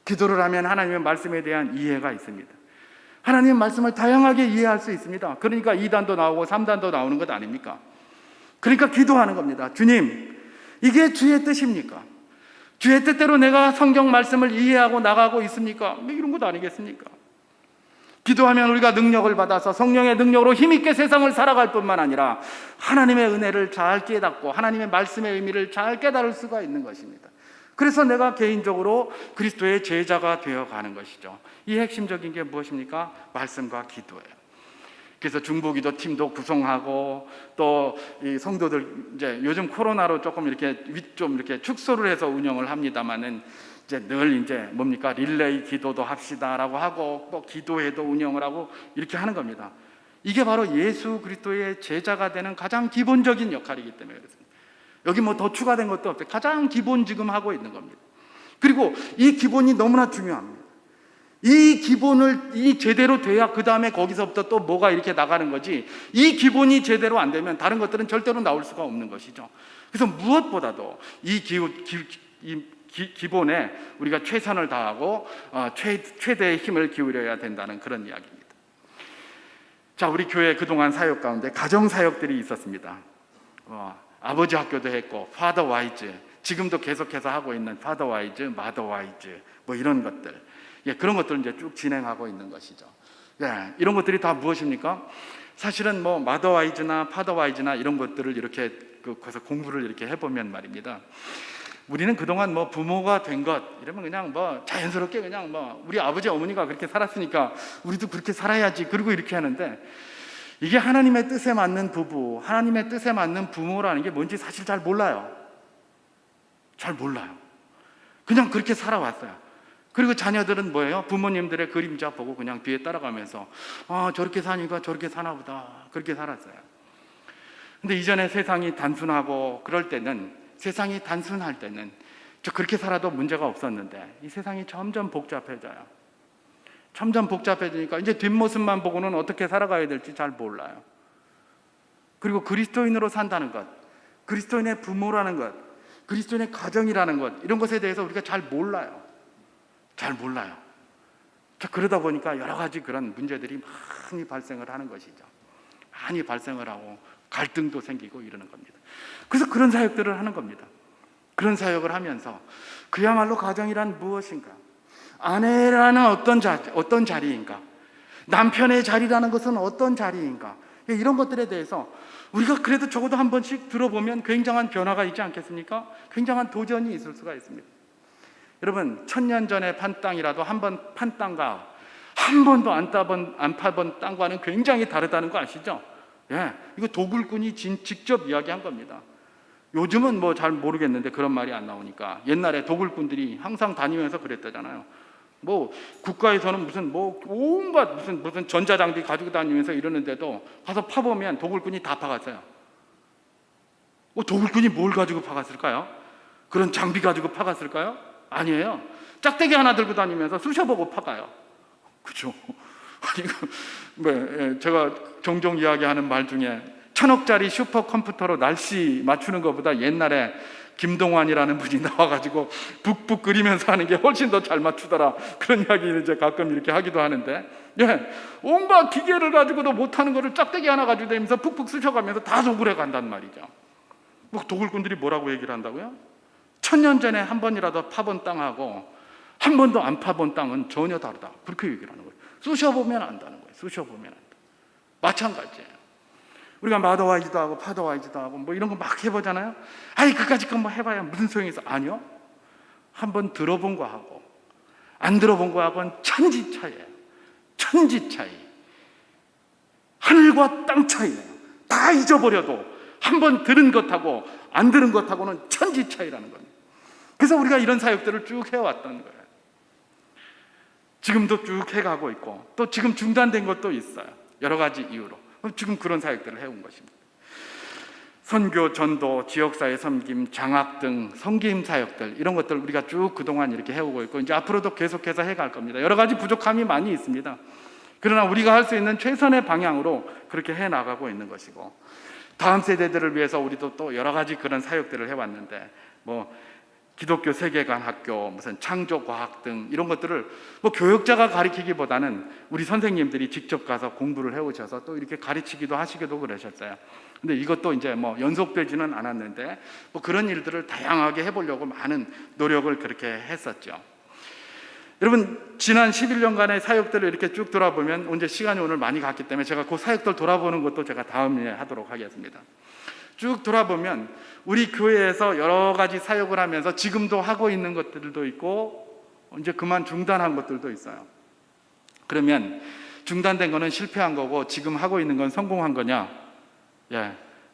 기도를 하면 하나님의 말씀에 대한 이해가 있습니다. 하나님의 말씀을 다양하게 이해할 수 있습니다. 그러니까 2단도 나오고 3단도 나오는 것 아닙니까? 그러니까 기도하는 겁니다. 주님, 이게 주의 뜻입니까? 주의 뜻대로 내가 성경 말씀을 이해하고 나가고 있습니까? 이런 것 아니겠습니까? 기도하면 우리가 능력을 받아서 성령의 능력으로 힘있게 세상을 살아갈 뿐만 아니라 하나님의 은혜를 잘 깨닫고 하나님의 말씀의 의미를 잘 깨달을 수가 있는 것입니다. 그래서 내가 개인적으로 그리스도의 제자가 되어가는 것이죠. 이 핵심적인 게 무엇입니까? 말씀과 기도예요. 그래서 중보기도 팀도 구성하고, 또 이 성도들 이제 요즘 코로나로 조금 이렇게 축소를 해서 운영을 합니다만은 이제 늘 뭡니까? 릴레이 기도도 합시다라고 하고, 또 기도회도 운영을 하고 이렇게 하는 겁니다. 이게 바로 예수 그리스도의 제자가 되는 가장 기본적인 역할이기 때문에 그렇습니다. 여기 뭐 더 추가된 것도 없어요. 가장 기본 지금 하고 있는 겁니다. 그리고 이 기본이 너무나 중요합니다. 이 기본이 제대로 돼야 그 다음에 거기서부터 또 뭐가 이렇게 나가는 거지, 이 기본이 제대로 안 되면 다른 것들은 절대로 나올 수가 없는 것이죠. 그래서 무엇보다도 이 기본에 우리가 최선을 다하고 최대의 힘을 기울여야 된다는 그런 이야기입니다. 자, 우리 교회 그동안 사역 가운데 가정 사역들이 있었습니다. 아버지 학교도 했고, 파더 와이즈, 지금도 계속해서 하고 있는 파더 와이즈, 마더 와이즈, 뭐 이런 것들, 그런 것들을 이제 쭉 진행하고 있는 것이죠. 이런 것들이 다 무엇입니까? 사실은 뭐 마더 와이즈나 파더 와이즈나 이런 것들을 이렇게 그래서 공부를 이렇게 해보면 말입니다. 우리는 그동안 뭐 부모가 된 것 이러면 그냥 뭐 자연스럽게 그냥 뭐 우리 아버지 어머니가 그렇게 살았으니까 우리도 그렇게 살아야지, 그리고 이렇게 하는데, 이게 하나님의 뜻에 맞는 부부, 하나님의 뜻에 맞는 부모라는 게 뭔지 사실 잘 몰라요. 잘 몰라요. 그냥 그렇게 살아왔어요. 그리고 자녀들은 뭐예요? 부모님들의 그림자 보고 그냥 뒤에 따라가면서 저렇게 사니까 저렇게 사나 보다, 그렇게 살았어요. 근데 이전에 세상이 단순하고 그럴 때는, 세상이 단순할 때는 저 그렇게 살아도 문제가 없었는데, 이 세상이 점점 복잡해져요. 점점 복잡해지니까 이제 뒷모습만 보고는 어떻게 살아가야 될지 잘 몰라요. 그리고 그리스도인으로 산다는 것, 그리스도인의 부모라는 것, 그리스도인의 가정이라는 것, 이런 것에 대해서 우리가 잘 몰라요. 잘 몰라요. 자, 그러다 보니까 여러 가지 그런 문제들이 많이 발생을 하는 것이죠. 많이 발생을 하고, 갈등도 생기고 이러는 겁니다. 그래서 그런 사역들을 하는 겁니다. 그런 사역을 하면서 그야말로 가정이란 무엇인가, 아내라는 어떤 자리인가, 남편의 자리라는 것은 어떤 자리인가, 이런 것들에 대해서 우리가 그래도 적어도 한 번씩 들어보면 굉장한 변화가 있지 않겠습니까? 굉장한 도전이 있을 수가 있습니다. 여러분, 1000년 전에 판 땅이라도 한 번 판 땅과 한 번도 안 파본 땅과는 굉장히 다르다는 거 아시죠? 예, 이거 도굴꾼이 직접 이야기한 겁니다. 요즘은 뭐 잘 모르겠는데 그런 말이 안 나오니까 옛날에 도굴꾼들이 항상 다니면서 그랬다잖아요. 뭐 국가에서는 무슨 뭐 온갖 무슨 전자장비 가지고 다니면서 이러는데도 가서 파보면 도굴꾼이 다 파갔어요. 도굴꾼이 뭘 가지고 파갔을까요? 그런 장비 가지고 파갔을까요? 아니에요. 짝대기 하나 들고 다니면서 쑤셔보고 파가요. 그죠? 제가 종종 이야기하는 말 중에 1000억짜리 슈퍼컴퓨터로 날씨 맞추는 것보다 옛날에 김동완이라는 분이 나와가지고 북북 그리면서 하는 게 훨씬 더 잘 맞추더라, 그런 이야기를 이제 가끔 이렇게 하기도 하는데, 온갖 기계를 가지고도 못하는 거를 짝대기 하나 가지고 다니면서 푹푹 쑤셔가면서 다 도굴해 간단 말이죠. 뭐 도굴꾼들이 뭐라고 얘기를 한다고요? 1000년 전에 한 번이라도 파본 땅하고 한 번도 안 파본 땅은 전혀 다르다, 그렇게 얘기를 하는 거예요. 쑤셔보면 안다는 거예요. 쑤셔보면 안다. 마찬가지예요. 우리가 마더와이즈도 하고 파더와이즈도 하고 뭐 이런 거 막 해보잖아요. 아니 그까짓 거 뭐 해봐야 무슨 소용이 있어? 아니요, 한번 들어본 거 하고 안 들어본 거 하고는 천지 차이예요. 천지 차이. 하늘과 땅 차이예요. 다 잊어버려도 한번 들은 것하고 안 들은 것하고는 천지 차이라는 겁니다. 그래서 우리가 이런 사역들을 쭉 해왔던 거예요. 지금도 쭉 해가고 있고, 또 지금 중단된 것도 있어요. 여러 가지 이유로 지금 그런 사역들을 해온 것입니다. 선교, 전도, 지역사회 섬김, 장학 등 섬김 사역들, 이런 것들 우리가 쭉 그동안 이렇게 해오고 있고 이제 앞으로도 계속해서 해갈 겁니다. 여러 가지 부족함이 많이 있습니다. 그러나 우리가 할 수 있는 최선의 방향으로 그렇게 해나가고 있는 것이고, 다음 세대들을 위해서 우리도 또 여러 가지 그런 사역들을 해왔는데, 뭐 기독교 세계관 학교, 무슨 창조과학 등 이런 것들을 뭐 교육자가 가르치기보다는 우리 선생님들이 직접 가서 공부를 해오셔서 또 이렇게 가르치기도 하시기도 그러셨어요. 근데 이것도 이제 뭐 연속되지는 않았는데 뭐 그런 일들을 다양하게 해보려고 많은 노력을 그렇게 했었죠. 여러분, 지난 11년간의 사역들을 이렇게 쭉 돌아보면 이제 시간이 오늘 많이 갔기 때문에 제가 그 사역들 돌아보는 것도 제가 다음에 하도록 하겠습니다. 쭉 돌아보면 우리 교회에서 여러 가지 사역을 하면서 지금도 하고 있는 것들도 있고 이제 그만 중단한 것들도 있어요. 그러면 중단된 거는 실패한 거고 지금 하고 있는 건 성공한 거냐?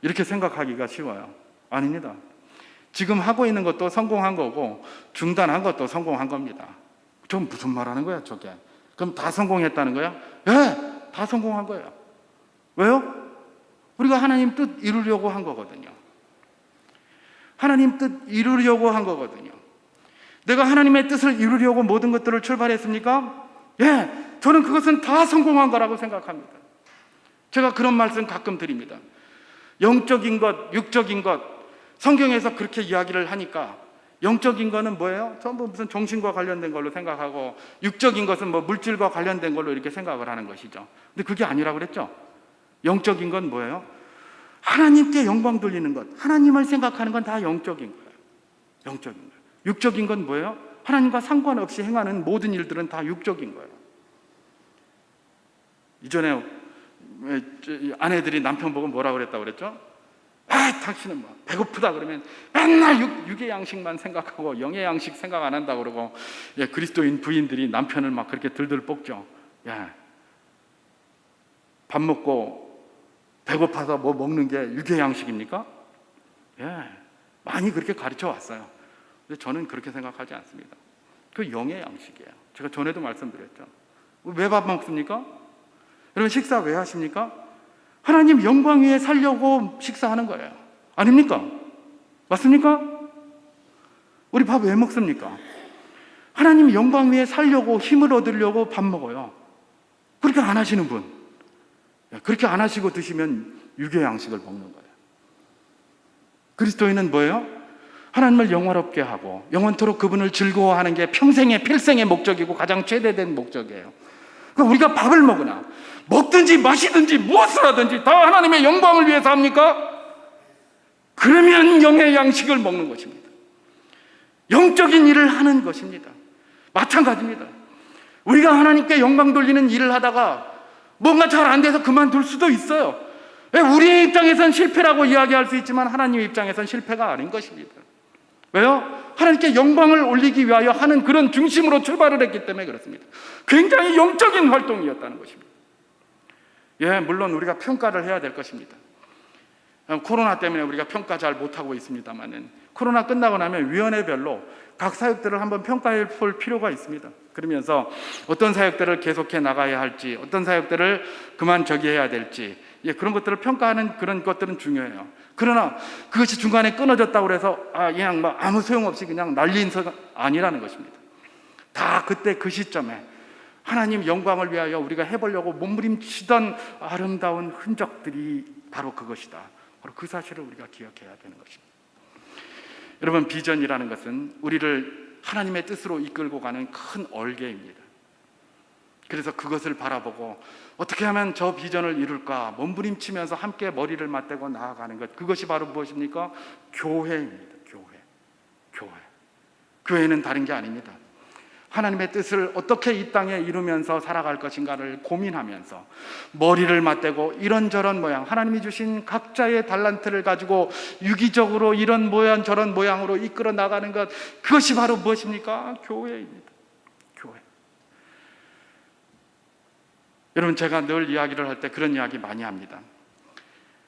이렇게 생각하기가 쉬워요. 아닙니다. 지금 하고 있는 것도 성공한 거고 중단한 것도 성공한 겁니다. 좀 무슨 말 하는 거야 저게? 그럼 다 성공했다는 거야? 다 성공한 거예요. 왜요? 우리가 하나님 뜻 이루려고 한 거거든요. 하나님 뜻 이루려고 한 거거든요. 내가 하나님의 뜻을 이루려고 모든 것들을 출발했습니까? 저는 그것은 다 성공한 거라고 생각합니다. 제가 그런 말씀 가끔 드립니다. 영적인 것, 육적인 것, 성경에서 그렇게 이야기를 하니까 영적인 거는 뭐예요? 전부 무슨 정신과 관련된 걸로 생각하고 육적인 것은 뭐 물질과 관련된 걸로 이렇게 생각을 하는 것이죠. 근데 그게 아니라고 그랬죠. 영적인 건 뭐예요? 하나님께 영광 돌리는 것, 하나님을 생각하는 건 다 영적인 거예요. 영적인 거예요. 육적인 건 뭐예요? 하나님과 상관없이 행하는 모든 일들은 다 육적인 거예요. 이전에 아내들이 남편 보고 뭐라고 그랬다고 그랬죠? 당신은 뭐 배고프다 그러면 맨날 육의 양식만 생각하고 영의 양식 생각 안 한다고 그러고, 그리스도인 부인들이 남편을 막 그렇게 들들 볶죠. 밥 먹고 배고파서 뭐 먹는 게 육의 양식입니까? 많이 그렇게 가르쳐 왔어요. 근데 저는 그렇게 생각하지 않습니다. 그 영의 양식이에요. 제가 전에도 말씀드렸죠. 왜 밥 먹습니까? 여러분, 식사 왜 하십니까? 하나님 영광 위에 살려고 식사하는 거예요. 아닙니까? 맞습니까? 우리 밥 왜 먹습니까? 하나님 영광 위에 살려고, 힘을 얻으려고 밥 먹어요. 그렇게 안 하시는 분, 그렇게 안 하시고 드시면 육의 양식을 먹는 거예요. 그리스도인은 뭐예요? 하나님을 영화롭게 하고 영원토록 그분을 즐거워하는 게 평생의 필생의 목적이고 가장 최대된 목적이에요. 우리가 밥을 먹으나 먹든지 마시든지 무엇을 하든지 다 하나님의 영광을 위해서 합니까? 그러면 영의 양식을 먹는 것입니다. 영적인 일을 하는 것입니다. 마찬가지입니다. 우리가 하나님께 영광 돌리는 일을 하다가 뭔가 잘 안 돼서 그만둘 수도 있어요. 우리의 입장에선 실패라고 이야기할 수 있지만 하나님의 입장에선 실패가 아닌 것입니다. 왜요? 하나님께 영광을 올리기 위하여 하는 그런 중심으로 출발을 했기 때문에 그렇습니다. 굉장히 영적인 활동이었다는 것입니다. 물론 우리가 평가를 해야 될 것입니다. 코로나 때문에 우리가 평가 잘 못하고 있습니다만은 코로나 끝나고 나면 위원회별로 각 사역들을 한번 평가해 볼 필요가 있습니다. 그러면서 어떤 사역들을 계속해 나가야 할지, 어떤 사역들을 그만 저기해야 될지, 그런 것들을 평가하는 그런 것들은 중요해요. 그러나 그것이 중간에 끊어졌다고 해서 그냥 아무 소용없이 그냥 날린 서 아니라는 것입니다. 다 그때 그 시점에 하나님 영광을 위하여 우리가 해보려고 몸부림치던 아름다운 흔적들이 바로 그것이다. 바로 그 사실을 우리가 기억해야 되는 것입니다. 여러분, 비전이라는 것은 우리를 하나님의 뜻으로 이끌고 가는 큰 얼개입니다. 그래서 그것을 바라보고 어떻게 하면 저 비전을 이룰까 몸부림치면서 함께 머리를 맞대고 나아가는 것, 그것이 바로 무엇입니까? 교회입니다. 교회는 다른 게 아닙니다. 하나님의 뜻을 어떻게 이 땅에 이루면서 살아갈 것인가를 고민하면서 머리를 맞대고 이런저런 모양, 하나님이 주신 각자의 달란트를 가지고 유기적으로 이런 모양 저런 모양으로 이끌어 나가는 것, 그것이 바로 무엇입니까? 교회입니다. 교회. 여러분, 제가 늘 이야기를 할 때 그런 이야기 많이 합니다.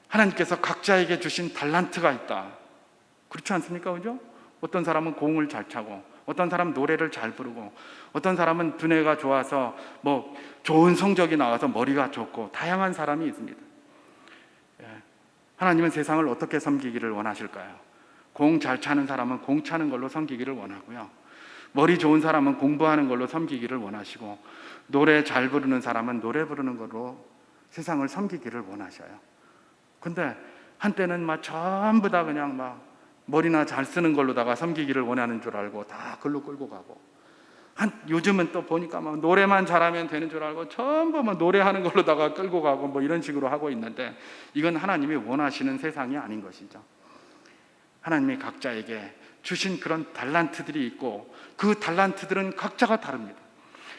하나님께서 각자에게 주신 달란트가 있다. 그렇지 않습니까? 그죠? 어떤 사람은 공을 잘 차고, 어떤 사람은 노래를 잘 부르고, 어떤 사람은 두뇌가 좋아서 좋은 성적이 나와서 머리가 좋고, 다양한 사람이 있습니다. 하나님은 세상을 어떻게 섬기기를 원하실까요? 공 잘 차는 사람은 공 차는 걸로 섬기기를 원하고요, 머리 좋은 사람은 공부하는 걸로 섬기기를 원하시고, 노래 잘 부르는 사람은 노래 부르는 걸로 세상을 섬기기를 원하셔요. 근데 한때는 전부 다 그냥 머리나 잘 쓰는 걸로다가 섬기기를 원하는 줄 알고 다 글로 끌고 가고, 요즘은 또 보니까 노래만 잘하면 되는 줄 알고 전부 노래하는 걸로다가 끌고 가고 이런 식으로 하고 있는데, 이건 하나님이 원하시는 세상이 아닌 것이죠. 하나님이 각자에게 주신 그런 달란트들이 있고, 그 달란트들은 각자가 다릅니다.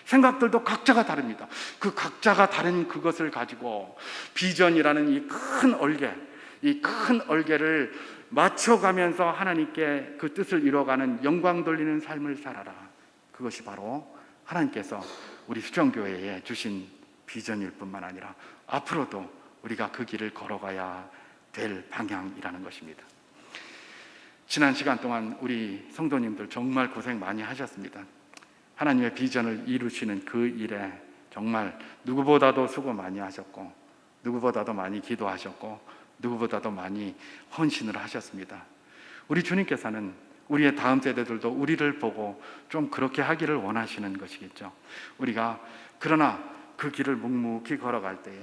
생각들도 각자가 다릅니다. 그 각자가 다른 그것을 가지고 비전이라는 이 큰 얼개를 맞춰가면서 하나님께 그 뜻을 이뤄가는 영광 돌리는 삶을 살아라. 그것이 바로 하나님께서 우리 수정교회에 주신 비전일 뿐만 아니라 앞으로도 우리가 그 길을 걸어가야 될 방향이라는 것입니다. 지난 시간 동안 우리 성도님들 정말 고생 많이 하셨습니다. 하나님의 비전을 이루시는 그 일에 정말 누구보다도 수고 많이 하셨고, 누구보다도 많이 기도하셨고, 누구보다도 많이 헌신을 하셨습니다. 우리 주님께서는 우리의 다음 세대들도 우리를 보고 좀 그렇게 하기를 원하시는 것이겠죠. 우리가 그러나 그 길을 묵묵히 걸어갈 때에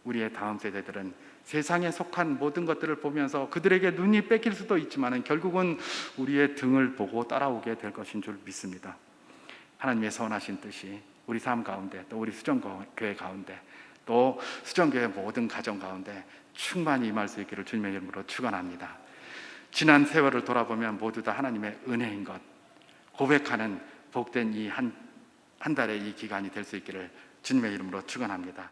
우리의 다음 세대들은 세상에 속한 모든 것들을 보면서 그들에게 눈이 뺏길 수도 있지만 결국은 우리의 등을 보고 따라오게 될 것인 줄 믿습니다. 하나님의 선하신 뜻이 우리 삶 가운데, 또 우리 수정교회 가운데, 또 수정교회 모든 가정 가운데 충만히 임할 수 있기를 주님의 이름으로 축원합니다. 지난 세월을 돌아보면 모두 다 하나님의 은혜인 것 고백하는 복된 이 한 달의 이 기간이 될 수 있기를 주님의 이름으로 축원합니다.